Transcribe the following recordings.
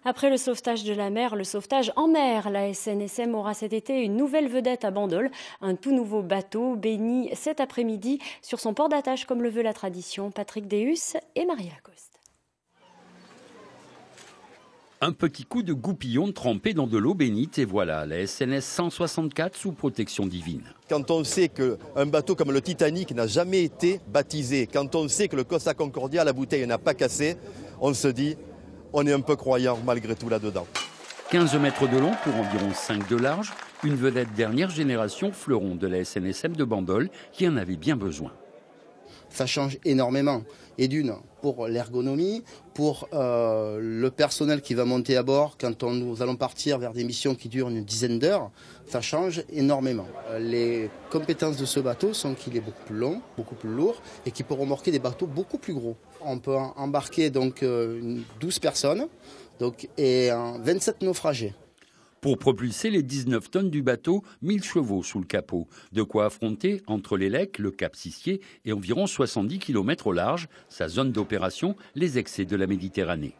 Après le sauvetage de la mer, le sauvetage en mer. La SNSM aura cet été une nouvelle vedette à Bandol. Un tout nouveau bateau béni cet après-midi sur son port d'attache comme le veut la tradition. Patrick Deus et Marie Lacoste. Un petit coup de goupillon trempé dans de l'eau bénite et voilà, la SNS 164 sous protection divine. Quand on sait qu'un bateau comme le Titanic n'a jamais été baptisé, quand on sait que le Costa Concordia, la bouteille n'a pas cassé, on se dit, on est un peu croyant malgré tout là-dedans. 15 mètres de long pour environ 5 de large, une vedette dernière génération fleuron de la SNSM de Bandol qui en avait bien besoin. Ça change énormément. Et d'une, pour l'ergonomie, pour le personnel qui va monter à bord quand nous allons partir vers des missions qui durent une dizaine d'heures, ça change énormément. Les compétences de ce bateau sont qu'il est beaucoup plus long, beaucoup plus lourd et qu'il peut remorquer des bateaux beaucoup plus gros. On peut embarquer donc 12 personnes et 27 naufragés. Pour propulser les 19 tonnes du bateau, 1000 chevaux sous le capot. De quoi affronter, entre les Lecs, le Cap Sissier et environ 70 km au large, sa zone d'opération, les excès de la Méditerranée.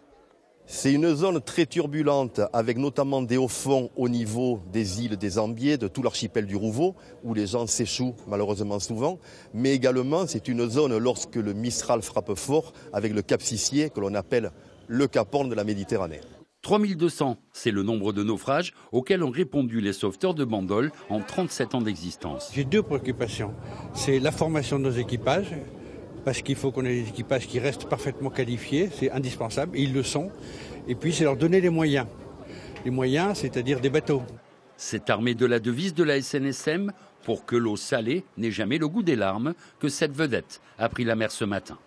C'est une zone très turbulente avec notamment des hauts fonds au niveau des îles des Ambiers, de tout l'archipel du Rouveau, où les gens s'échouent malheureusement souvent. Mais également, c'est une zone, lorsque le Mistral frappe fort, avec le Cap Sissier, que l'on appelle le Cap Horn de la Méditerranée. 3200, c'est le nombre de naufrages auxquels ont répondu les sauveteurs de Bandol en 37 ans d'existence. J'ai deux préoccupations. C'est la formation de nos équipages, parce qu'il faut qu'on ait des équipages qui restent parfaitement qualifiés, c'est indispensable, et ils le sont. Et puis c'est leur donner les moyens. Les moyens, c'est-à-dire des bateaux. C'est armé de la devise de la SNSM, pour que l'eau salée n'ait jamais le goût des larmes, que cette vedette a pris la mer ce matin.